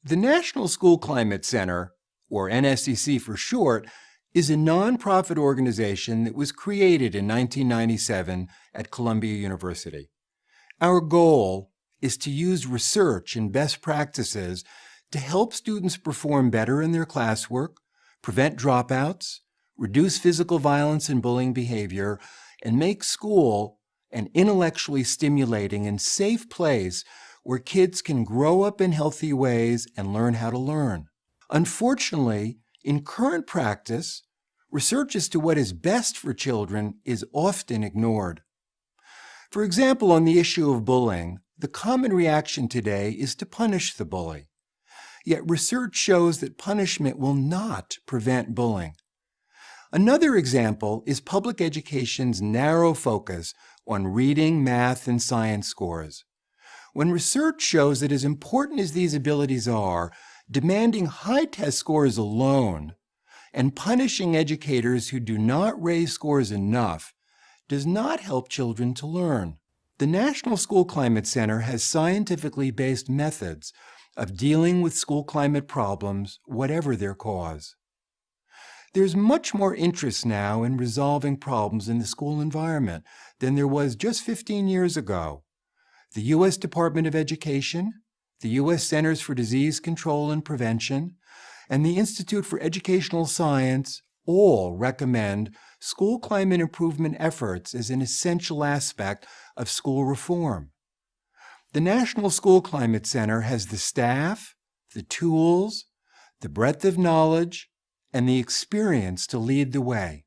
The National School Climate Center, or NSCC for short, is a nonprofit organization that was created in 1997 at Columbia University. Our goal is to use research and best practices to help students perform better in their classwork, prevent dropouts, reduce physical violence and bullying behavior, and make school an intellectually stimulating and safe place where kids can grow up in healthy ways and learn how to learn. Unfortunately, in current practice, research as to what is best for children is often ignored. For example, on the issue of bullying, the common reaction today is to punish the bully. Yet research shows that punishment will not prevent bullying. Another example is public education's narrow focus on reading, math, and science scores. When research shows that as important as these abilities are, demanding high test scores alone and punishing educators who do not raise scores enough does not help children to learn. The National School Climate Center has scientifically based methods of dealing with school climate problems, whatever their cause. There's much more interest now in resolving problems in the school environment than there was just 15 years ago. The U.S. Department of Education, the U.S. Centers for Disease Control and Prevention, and the Institute for Educational Science all recommend school climate improvement efforts as an essential aspect of school reform. The National School Climate Center has the staff, the tools, the breadth of knowledge, and the experience to lead the way.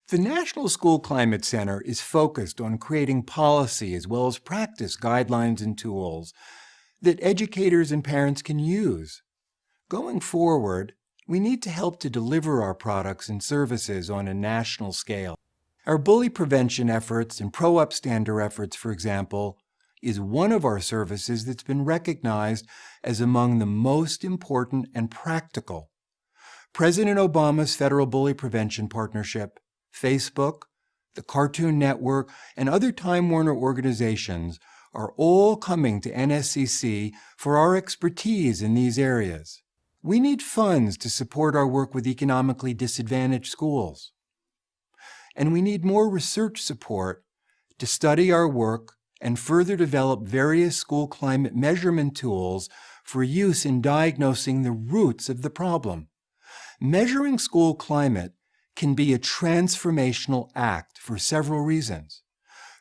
The National School Climate Center is focused on creating policy as well as practice guidelines and tools that educators and parents can use. Going forward, we need to help to deliver our products and services on a national scale. Our bully prevention efforts and pro-upstander efforts, for example, is one of our services that's been recognized as among the most important and practical. President Obama's Federal Bully Prevention Partnership, Facebook, the Cartoon Network, and other Time Warner organizations are all coming to NSCC for our expertise in these areas. We need funds to support our work with economically disadvantaged schools. And we need more research support to study our work and further develop various school climate measurement tools for use in diagnosing the roots of the problem. Measuring school climate can be a transformational act for several reasons.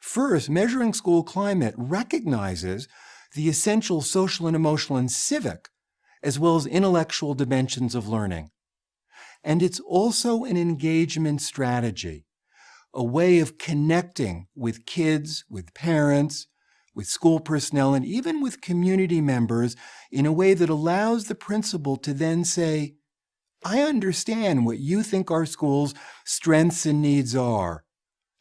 First, measuring school climate recognizes the essential social and emotional and civic, as well as intellectual dimensions of learning. And it's also an engagement strategy, a way of connecting with kids, with parents, with school personnel, and even with community members in a way that allows the principal to then say, I understand what you think our school's strengths and needs are,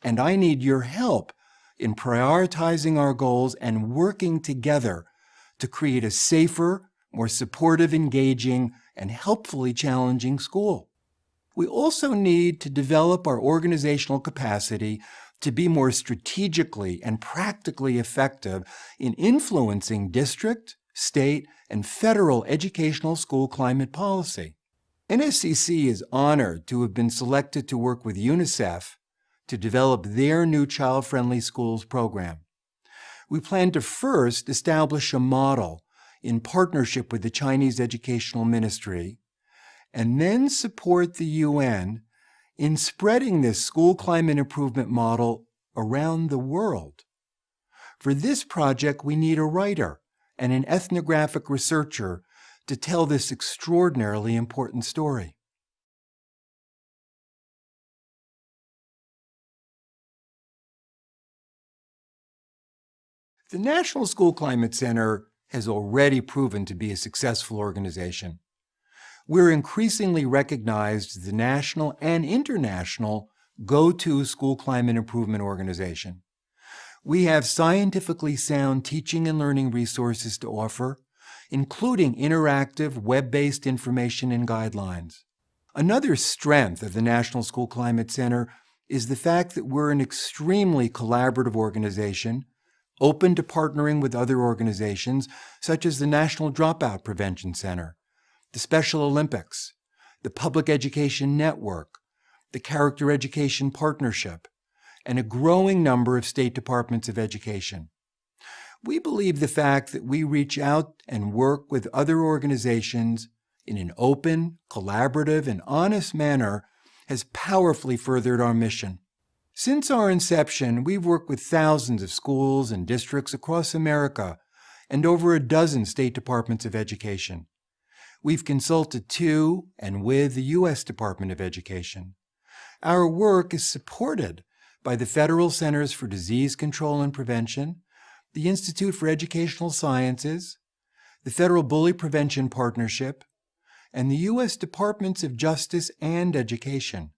and I need your help in prioritizing our goals and working together to create a safer, more supportive, engaging, and helpfully challenging school. We also need to develop our organizational capacity to be more strategically and practically effective in influencing district, state, and federal educational school climate policy. NSCC is honored to have been selected to work with UNICEF to develop their new Child-Friendly Schools program. We plan to first establish a model in partnership with the Chinese Educational Ministry, and then support the UN in spreading this school climate improvement model around the world. For this project, we need a writer and an ethnographic researcher to tell this extraordinarily important story. The National School Climate Center has already proven to be a successful organization. We're increasingly recognized as the national and international go-to school climate improvement organization. We have scientifically sound teaching and learning resources to offer, including interactive, web-based information and guidelines. Another strength of the National School Climate Center is the fact that we're an extremely collaborative organization, open to partnering with other organizations such as the National Dropout Prevention Center, the Special Olympics, the Public Education Network, the Character Education Partnership, and a growing number of state departments of education. We believe the fact that we reach out and work with other organizations in an open, collaborative, and honest manner has powerfully furthered our mission. Since our inception, we've worked with thousands of schools and districts across America and over a dozen state departments of education. We've consulted to and with the U.S. Department of Education. Our work is supported by the Federal Centers for Disease Control and Prevention, the Institute for Educational Sciences, the Federal Bully Prevention Partnership, and the U.S. Departments of Justice and Education.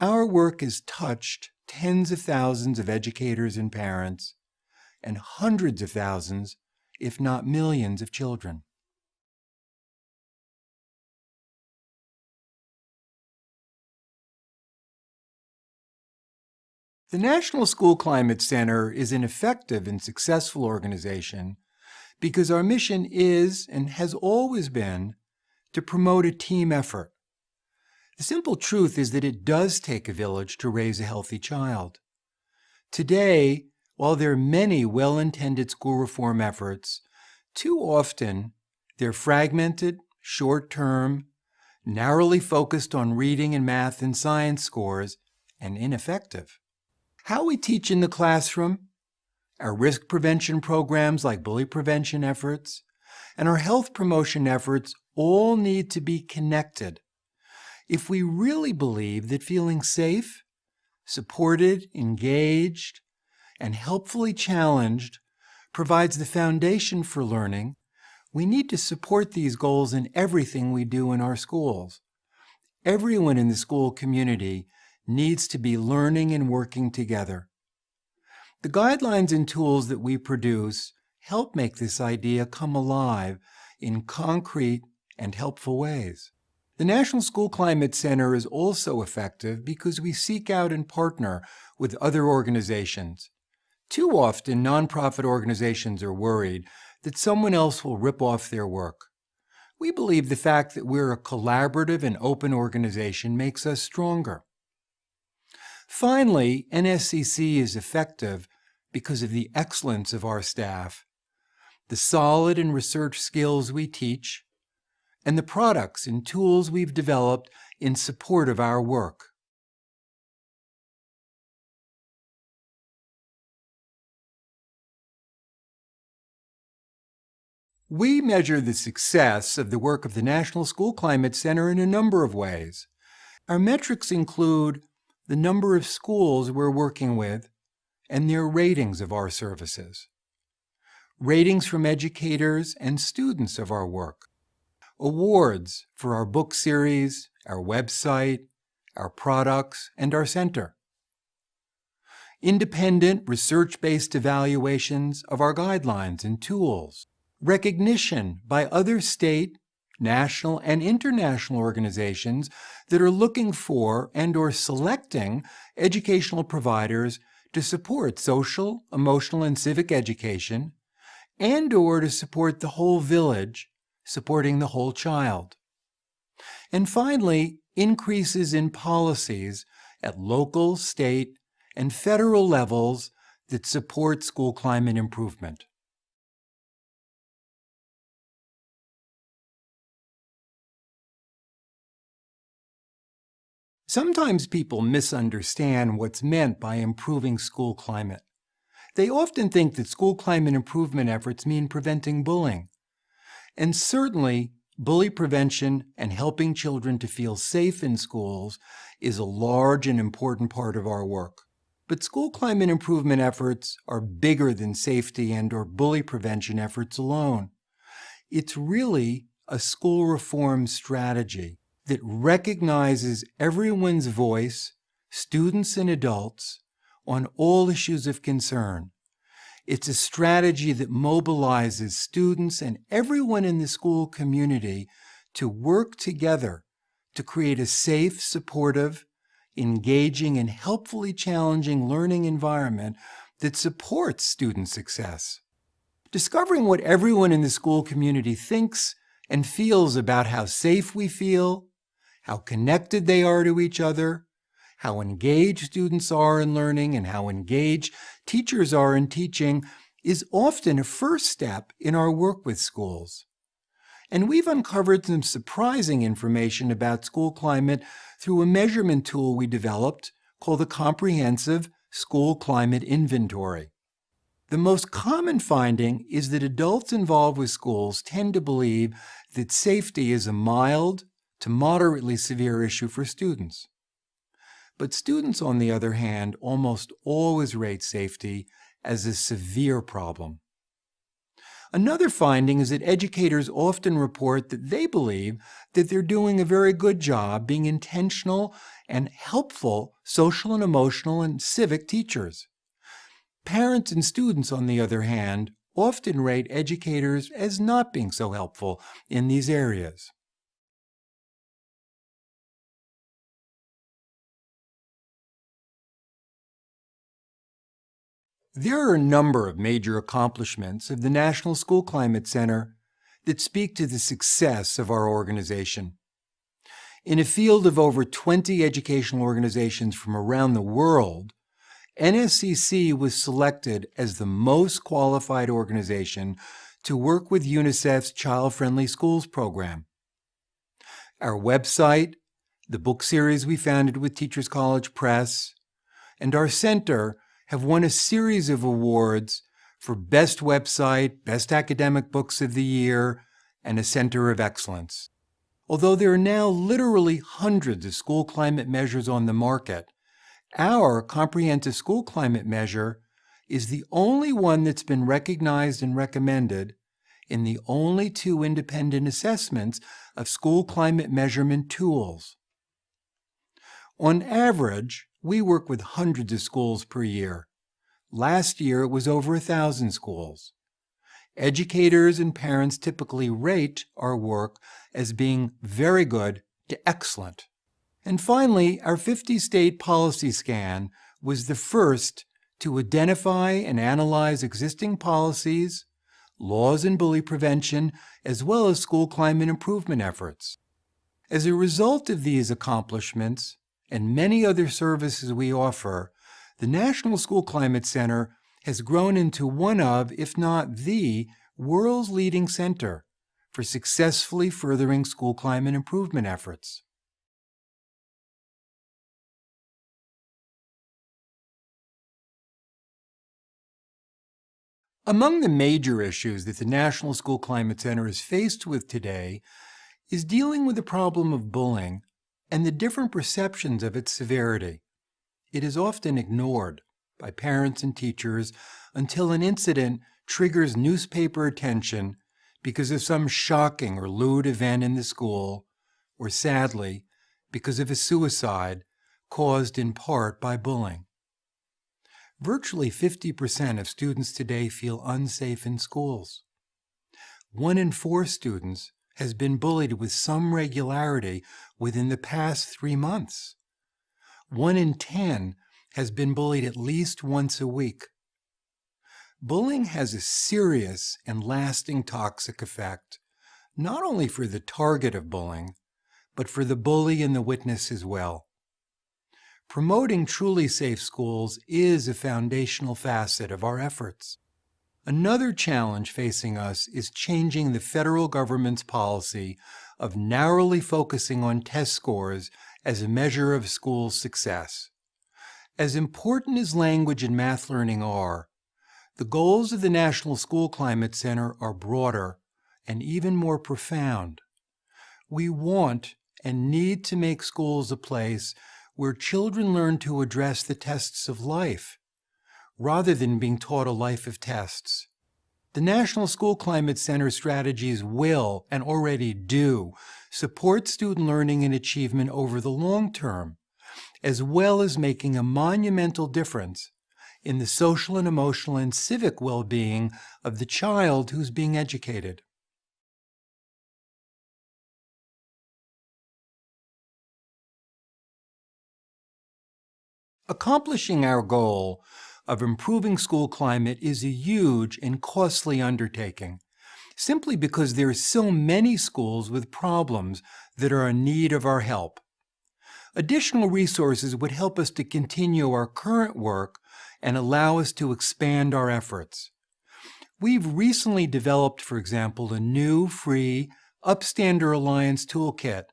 Our work has touched tens of thousands of educators and parents, and hundreds of thousands, if not millions, of children. The National School Climate Center is an effective and successful organization because our mission is, and has always been, to promote a team effort. The simple truth is that it does take a village to raise a healthy child. Today, while there are many well-intended school reform efforts, too often they're fragmented, short-term, narrowly focused on reading and math and science scores, and ineffective. How we teach in the classroom, our risk prevention programs like bully prevention efforts, and our health promotion efforts all need to be connected. If we really believe that feeling safe, supported, engaged, and helpfully challenged provides the foundation for learning, we need to support these goals in everything we do in our schools. Everyone in the school community needs to be learning and working together. The guidelines and tools that we produce help make this idea come alive in concrete and helpful ways. The National School Climate Center is also effective because we seek out and partner with other organizations. Too often, nonprofit organizations are worried that someone else will rip off their work. We believe the fact that we're a collaborative and open organization makes us stronger. Finally, NSCC is effective because of the excellence of our staff, the solid and research skills we teach, and the products and tools we've developed in support of our work. We measure the success of the work of the National School Climate Center in a number of ways. Our metrics include the number of schools we're working with and their ratings of our services, ratings from educators and students of our work, awards for our book series, our website, our products, and our center, independent research-based evaluations of our guidelines and tools, recognition by other state, national, and international organizations that are looking for and/or selecting educational providers to support social, emotional, and civic education, and/or to support the whole village, supporting the whole child. And finally, increases in policies at local, state, and federal levels that support school climate improvement. Sometimes people misunderstand what's meant by improving school climate. They often think that school climate improvement efforts mean preventing bullying. And certainly, bully prevention and helping children to feel safe in schools is a large and important part of our work. But school climate improvement efforts are bigger than safety and/or bully prevention efforts alone. It's really a school reform strategy that recognizes everyone's voice, students and adults, on all issues of concern. It's a strategy that mobilizes students and everyone in the school community to work together to create a safe, supportive, engaging, and helpfully challenging learning environment that supports student success. Discovering what everyone in the school community thinks and feels about how safe we feel, how connected they are to each other, how engaged students are in learning, and how engaged teachers are in teaching is often a first step in our work with schools. And we've uncovered some surprising information about school climate through a measurement tool we developed called the Comprehensive School Climate Inventory. The most common finding is that adults involved with schools tend to believe that safety is a mild to moderately severe issue for students. But students, on the other hand, almost always rate safety as a severe problem. Another finding is that educators often report that they believe that they're doing a very good job being intentional and helpful social and emotional and civic teachers. Parents and students, on the other hand, often rate educators as not being so helpful in these areas. There are a number of major accomplishments of the National School Climate Center that speak to the success of our organization. In a field of over 20 educational organizations from around the world, NSCC was selected as the most qualified organization to work with UNICEF's Child Friendly Schools program. Our website, the book series we founded with Teachers College Press, and our center have won a series of awards for Best Website, Best Academic Books of the Year, and a Center of Excellence. Although there are now literally hundreds of school climate measures on the market, our comprehensive school climate measure is the only one that's been recognized and recommended in the only 2 independent assessments of school climate measurement tools. On average, we work with hundreds of schools per year. Last year, it was over 1,000 schools. Educators and parents typically rate our work as being very good to excellent. And finally, our 50-state policy scan was the first to identify and analyze existing policies, laws and bully prevention, as well as school climate improvement efforts. As a result of these accomplishments and many other services we offer, the National School Climate Center has grown into one of, if not the, world's leading center for successfully furthering school climate improvement efforts. Among the major issues that the National School Climate Center is faced with today is dealing with the problem of bullying and the different perceptions of its severity. It is often ignored by parents and teachers until an incident triggers newspaper attention because of some shocking or lewd event in the school, or sadly, because of a suicide caused in part by bullying. Virtually 50% of students today feel unsafe in schools. 1 in 4 students has been bullied with some regularity within the past 3 months. 1 in 10 has been bullied at least once a week. Bullying has a serious and lasting toxic effect, not only for the target of bullying, but for the bully and the witness as well. Promoting truly safe schools is a foundational facet of our efforts. Another challenge facing us is changing the federal government's policy of narrowly focusing on test scores as a measure of school success. As important as language and math learning are, the goals of the National School Climate Center are broader and even more profound. We want and need to make schools a place where children learn to address the tests of life, rather than being taught a life of tests. The National School Climate Center strategies will, and already do, support student learning and achievement over the long term, as well as making a monumental difference in the social and emotional and civic well-being of the child who's being educated. Accomplishing our goal of improving school climate is a huge and costly undertaking, simply because there are so many schools with problems that are in need of our help. Additional resources would help us to continue our current work and allow us to expand our efforts. We've recently developed, for example, a new free Upstander Alliance toolkit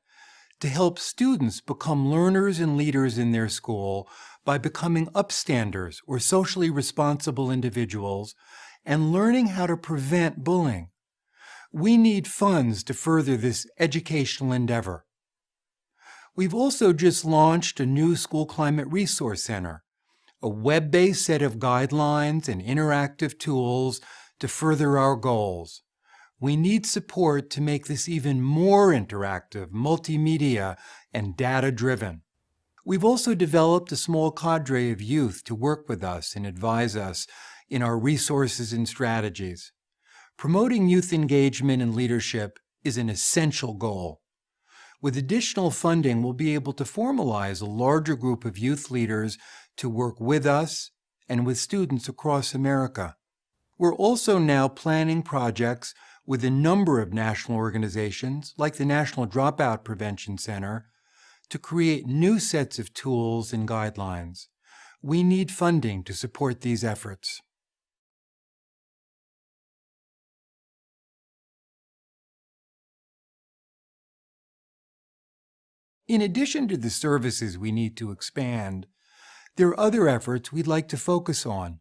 to help students become learners and leaders in their school by becoming upstanders or socially responsible individuals and learning how to prevent bullying. We need funds to further this educational endeavor. We've also just launched a new School Climate Resource Center, a web-based set of guidelines and interactive tools to further our goals. We need support to make this even more interactive, multimedia, and data-driven. We've also developed a small cadre of youth to work with us and advise us in our resources and strategies. Promoting youth engagement and leadership is an essential goal. With additional funding, we'll be able to formalize a larger group of youth leaders to work with us and with students across America. We're also now planning projects with a number of national organizations, like the National Dropout Prevention Center, to create new sets of tools and guidelines. We need funding to support these efforts. In addition to the services we need to expand, there are other efforts we'd like to focus on.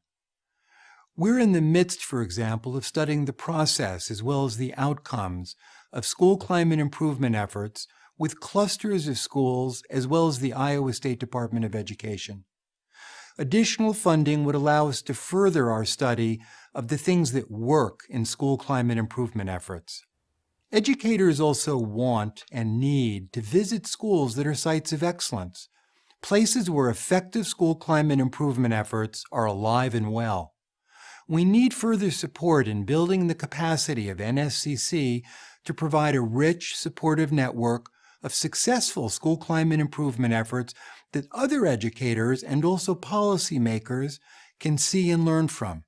We're in the midst, for example, of studying the process as well as the outcomes of school climate improvement efforts with clusters of schools as well as the Iowa State Department of Education. Additional funding would allow us to further our study of the things that work in school climate improvement efforts. Educators also want and need to visit schools that are sites of excellence, places where effective school climate improvement efforts are alive and well. We need further support in building the capacity of NSCC to provide a rich, supportive network of successful school climate improvement efforts that other educators and also policymakers can see and learn from.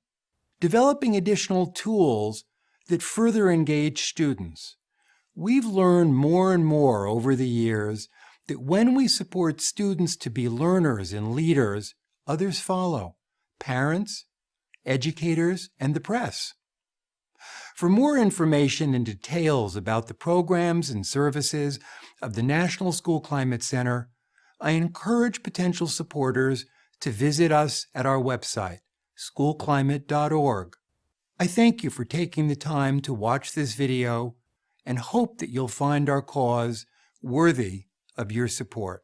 Developing additional tools that further engage students. We've learned more and more over the years that when we support students to be learners and leaders, others follow: parents, educators, and the press. For more information and details about the programs and services of the National School Climate Center, I encourage potential supporters to visit us at our website, schoolclimate.org. I thank you for taking the time to watch this video and hope that you'll find our cause worthy of your support.